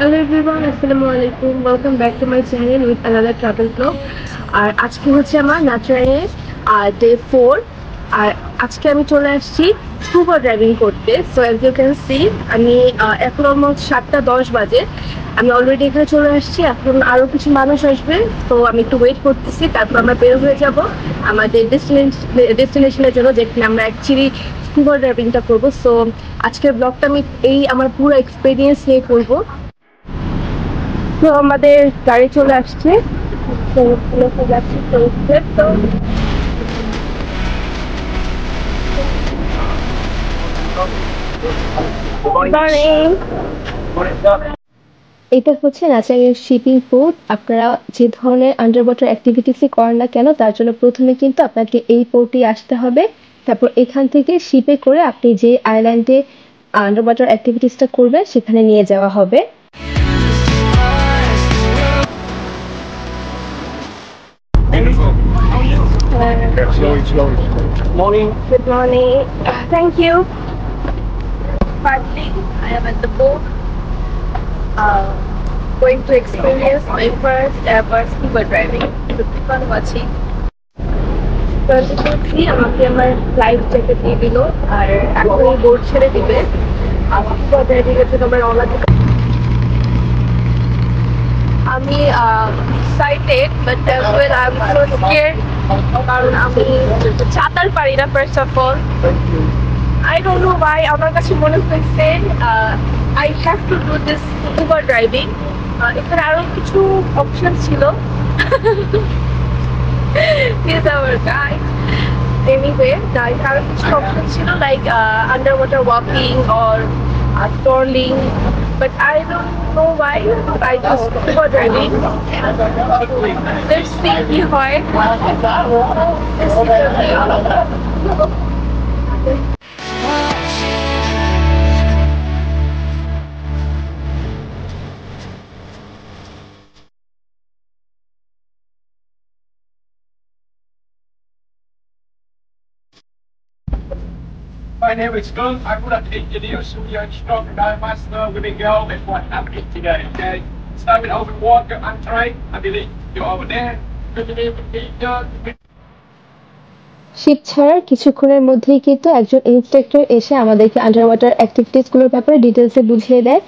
Hello everyone, Assalamu alaikum. Welcome back to my channel with another travel vlog. আর আজকে হচ্ছে আমার নাচরানের day 4 আর আজকে আমি চলে আসছি স্কুবা ড্রাইভিং করতে। So as you can see আমি এখন অলমোস্ট 7:10 বাজে। আমি অলরেডি এখানে চলে আসছি। এখন আরও কিছু মানুষ আসবে, তো আমি একটু ওয়েট করতেছি, তারপর আমরা বের হয়ে যাব আমাদের ডেস্টিনেশনের জন্য, যেখানে আমরা অ্যাকচুয়ালি স্কুবা ড্রাইভিংটা করবো। সো আজকের ব্লগটা আমি আমার পুরো এক্সপিরিয়েন্স নিয়ে করবো। তো আমাদের গাড়ি চলে আসছে, তো যাচ্ছি তো এটা হচ্ছে নাচারের শিপিং পোর্ট। আপনারা যে ধরনের আন্ডার ওয়াটার অ্যাক্টিভিটিসই করেন না কেন, তার জন্য প্রথমে কিন্তু আপনাকে এই পোর্টে আসতে হবে। তারপর এখান থেকে শিপে করে আপনি যে আইল্যান্ডে আন্ডার ওয়াটার অ্যাক্টিভিটিসটা করবেন সেখানে নিয়ে যাওয়া হবে। Morning. Good morning. Thank you. Finally, I am at the boat. Going to experience my first ever scuba diving. So keep on watching. তো দেখছি আমাকে আমার লাইফ জ্যাকেট দিয়ে দিল, আর এখন বোর্ড ছেড়ে দিবে। স্কুবা ডাইভিং এর জন্য আমরা রওনা দিলাম। আমি excited but as well I'm so scared কারণ আমি সাঁতার পারি না। First of all I don't know why আমার কাছে মনে হয়েছে I have to do this scuba driving. এখানে আরো কিছু অপশন ছিল। He's our guide. Anyway, এখানে আরো কিছু অপশন ছিল like underwater walking or strolling, but I don't know why I just scuba diving. Let's see কি হয়। Right now it's done. I would have taken you so you're strong guy master with a girl with what happened today, okay? Starting over water and try. I believe you're over there. Ship ছাড়ার কিছুক্ষণের মধ্যেই কিন্তু একজন instructor এসে আমাদেরকে under water অ্যাক্টিভিটিসগুলোর ব্যাপারে ডিটেলসে বুঝিয়ে দেয়।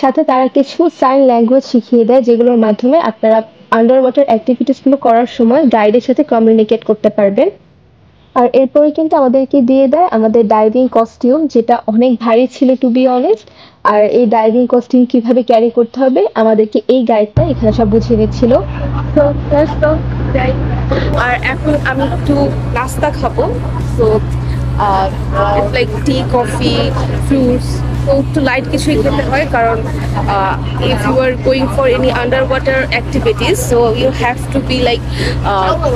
সাথে তারা কিছু সাইন ল্যাঙ্গুয়েজ শিখিয়ে দেয়, যেগুলোর মাধ্যমে আপনারা আন্ডার ওয়াটার অ্যাক্টিভিটিসগুলো করার সময় গাইডের সাথে কমিউনিকেট করতে পারবেন। আর এরপরে কিন্তু আমাদেরকে দিয়ে দেয় আমাদের ডাইভিং কস্টিউম, যেটা অনেক ভারী ছিল টু বি অনেস্ট। আর এই ডাইভিং কস্টিউম কিভাবে ক্যারি করতে হবে আমাদেরকে এই গাইডটা এখানে সব বুঝিয়ে দিচ্ছিল। তো আর এখন আমি একটু নাস্তা খাবো। So it's like tea, coffee, fruits. তো একটু লাইট কিছুই খেতে হয়, কারণ if you are going for any underwater activities so you have to be like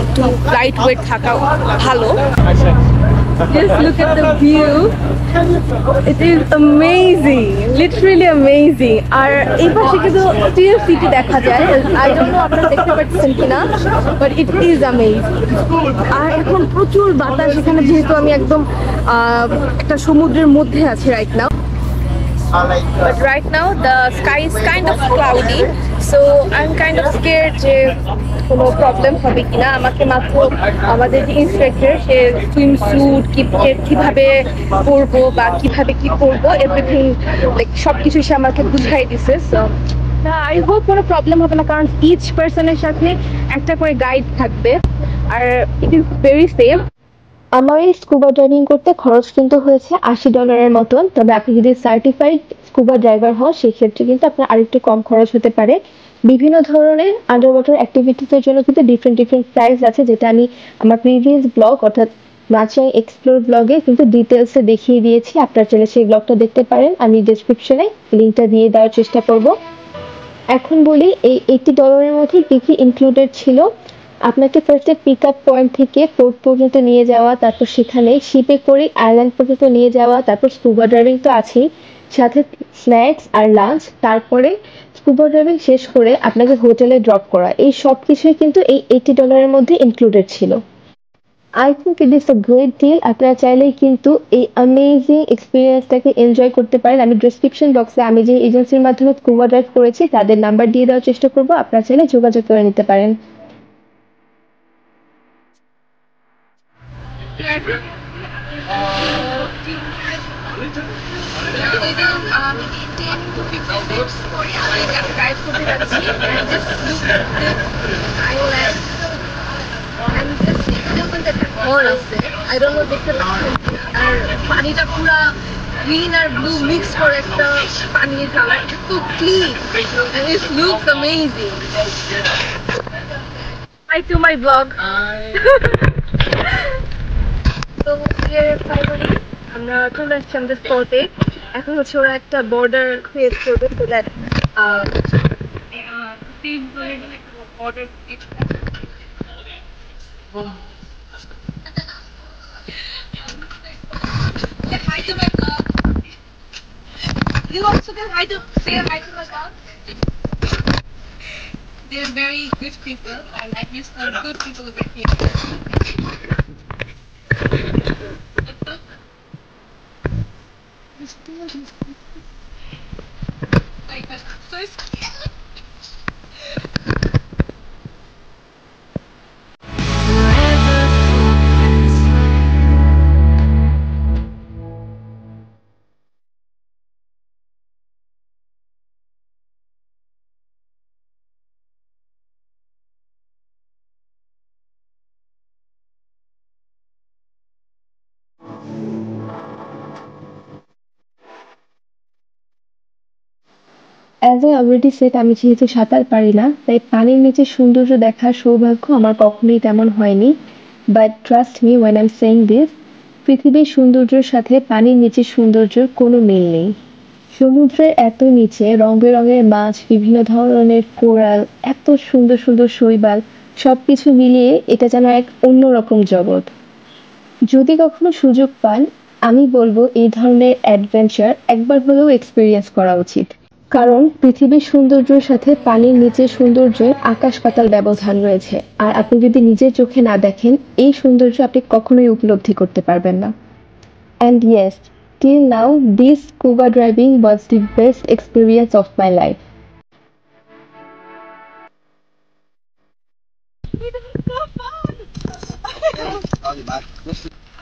একটু লাইট ওয়েট থাকা ভালো। Just look at the view. It is amazing, literally amazing. আর এই পাশে কিন্তু স্টিল সিটি দেখা যায়। I don't know আপনারা দেখতে পাচ্ছেন কিনা, but it is amazing. আর এখন প্রচুর বাতাস এখানে, যেহেতু আমি একদম একটা সমুদ্রের মধ্যে আছি right now. But right now the sky is kind of cloudy, so I'm kind of scared যে কোনো প্রবলেম হবে কিনা। আমাকে মাত্র আমাদের যে ইন্সট্রাক্টর, সে সুইম স্যুট কিভাবে পরবো বা কিভাবে কি করবো এভরিথিং লাইক সবকিছু সে আমাকে বুঝাই দিছে। সো আই হোপ কোনো প্রবলেম হবে না, কারণ ইচ পার্সনের সাথে একটা করে গাইড থাকবে, আর ইট ইজ ভেরি সেফ। আমার এই স্কুবা ড্রাইভিং করতে খরচ কিন্তু হয়েছে $80 মতন। তবে আপনি যদি সার্টিফাইড স্কুবা ড্রাইভার হন সেক্ষেত্রে কিন্তু আপনার আরেকটু কম খরচ হতে পারে। বিভিন্ন ধরনের আন্ডার ওয়াটার অ্যাক্টিভিটিসের জন্য কিন্তু ডিফারেন্ট প্রাইস আছে, যেটা আমি আমার প্রিভিয়াস ব্লগ অর্থাৎ নাচিয়াং এক্সপ্লোর ব্লগে কিন্তু ডিটেলসে দেখিয়ে দিয়েছি। আপনারা চাইলে সেই ব্লগটা দেখতে পারেন, আমি ডেসক্রিপশনে লিঙ্কটা দিয়ে দেওয়ার চেষ্টা করব। এখন বলি এই $80 মধ্যে কী কী ইনক্লুডেড ছিল। আপনাকে ফার্স্টে পিক আপ পয়েন্ট থেকে পোর্ট পর্যন্ত নিয়ে যাওয়া, তারপর সেখানে শিপে করে আইল্যান্ড পর্যন্ত নিয়ে যাওয়া, তারপর স্কুবা ড্রাইভিং তো আছেই, সাথে স্ন্যাক্স আর লাঞ্চ, তারপরে স্কুবা ড্রাইভিং শেষ করে আপনাকে হোটেলে ড্রপ করা। এই সব কিছুই কিন্তু এই $80 মধ্যে ইনক্লুডেড ছিল। I think it is a great deal. আপনারা চাইলেই কিন্তু এই অ্যামেজিং এক্সপিরিয়েন্সটাকে এনজয় করতে পারেন। আমি ডেসক্রিপশন বক্সে আমি যে এজেন্সির মাধ্যমে স্কুবা ড্রাইভ করেছি তাদের নাম্বার দিয়ে দেওয়ার চেষ্টা করবো, আপনারা চাইলে যোগাযোগ করে নিতে পারেন। I don't know দেখতে পাচ্ছেন আর পানিটা পুরা গ্রিন আর ব্লু মিক্স করে একটা পানির কালার, এত clean and it looks amazing. Hi to my vlog. তো ফাইনালি আমরা চলে আসছি আমাদের স্পটে। এখন হচ্ছে ওরা একটা বর্ডার ক্রিয়েট করবে তো that border hi to my vlog. You also can say hi to my vlog. They're very good people. I like you, some good people over here. Like, so scared. As I already said, আমি যেহেতু সাঁতার পারি না তাই পানির নিচে সৌন্দর্য দেখার সৌভাগ্য আমার কখনোই তেমন হয়নি। But trust me when I am saying this, পৃথিবীর সৌন্দর্যের সাথে পানির নিচের সৌন্দর্যের কোনো মিল নেই। সমুদ্রের এত নিচে রং বেরঙের মাছ, বিভিন্ন ধরনের কোরাল, এত সুন্দর সুন্দর শৈবাল, সবকিছু মিলিয়ে এটা যেন এক অন্যরকম জগৎ। যদি কখনো সুযোগ পান, আমি বলবো এই ধরনের অ্যাডভেঞ্চার একবার হলেও এক্সপেরিয়েন্স করা উচিত। কারণ পৃথিবীর সৌন্দর্যের সাথে পানির নিচের সৌন্দর্যের আকাশ পাতাল ব্যবধান রয়েছে, আর আপনি যদি নিজের চোখে না দেখেন এই সৌন্দর্য আপনি কখনোই উপলব্ধি করতে পারবেন না। And yes, till now this scuba driving was the best experience of my life.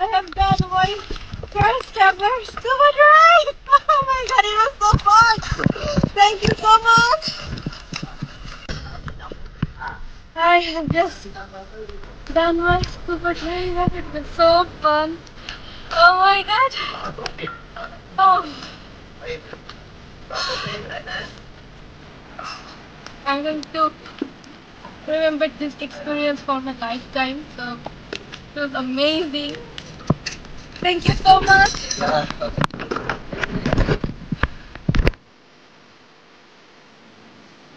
I have done my first ever scuba dive. Oh my god, it was so fun. Thank you so much. I have just done my scuba dive and it was so fun. Oh my god. Oh. I'm going to remember this experience for my lifetime. So it was amazing. Thank you so much.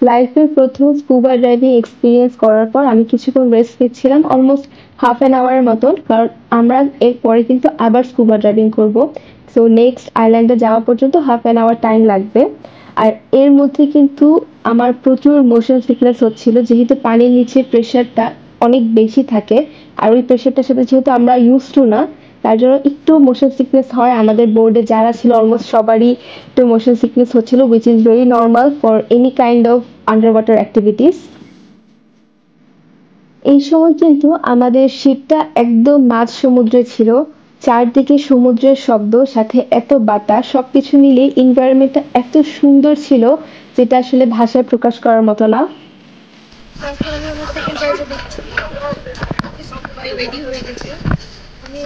লাইফের প্রথম scuba driving experience করার পর আমি কিছুক্ষণ rest নিচ্ছিলাম, almost half an আওয়ারের মতন, কারণ আমরা এরপরে কিন্তু আবার স্কুবা ড্রাইভিং করব। সো নেক্সট আইল্যান্ডে যাওয়া পর্যন্ত হাফ অ্যান আওয়ার টাইম লাগবে। আর এর মধ্যে কিন্তু আমার প্রচুর মোশন সিকনেস হচ্ছিল, যেহেতু পানির নিচে প্রেশারটা অনেক বেশি থাকে, আর ওই প্রেশারটার সাথে যেহেতু আমরা ইউজ টু না, তার জন্য একটু মোশন সিকনেস হয়। আমাদের বোর্ডে যারা ছিল অলমোস্ট সবারই একটু মোশন সিকনেস হচ্ছিল, which is very normal for any kind of under water activities. এই সময় কিন্তু আমাদের শিপটা একদম মাঝ সমুদ্রে ছিল, চারদিকে সমুদ্রের শব্দ, সাথে এত বাতাস, সবকিছু মিলিয়ে এনভায়রনমেন্টটা এত সুন্দর ছিল যেটা আসলে ভাষায় প্রকাশ করার মতো না। রেডি হয়ে গেছে আমি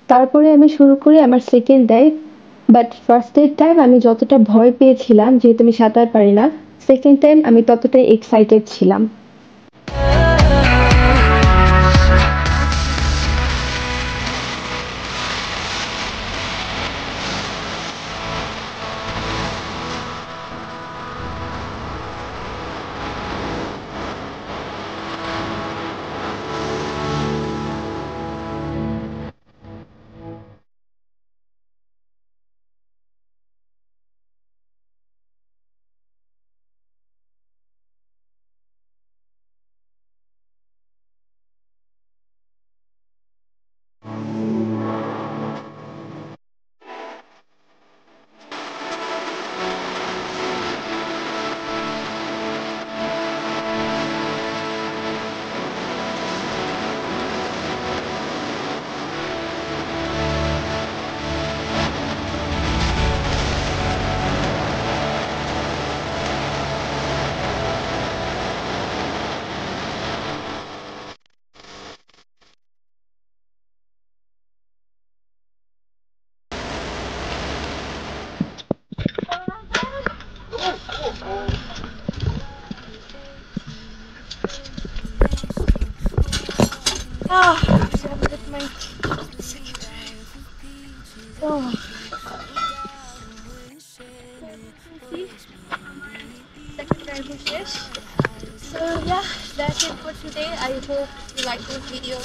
তারপরে আমি শুরু করি আমার সেকেন্ড ডাইভ। বাট ফার্স্টের টাইম আমি যতটা ভয় পেয়েছিলাম, যেহেতু আমি সাঁতার পারি না, সেকেন্ড টাইম আমি ততটাই এক্সাইটেড ছিলাম। done with my second time শেষ. So yeah, that's it for today. I hope you like this video.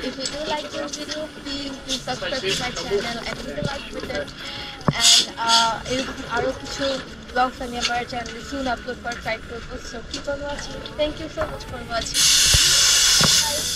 If you do like this video, please do subscribe to my channel and hit the like button. And এরকম আরো কিছু vlogs আমি আমার চ্যানেলে soon upload করার try করবো. So keep on watching. Thank you so much for watching. Bye.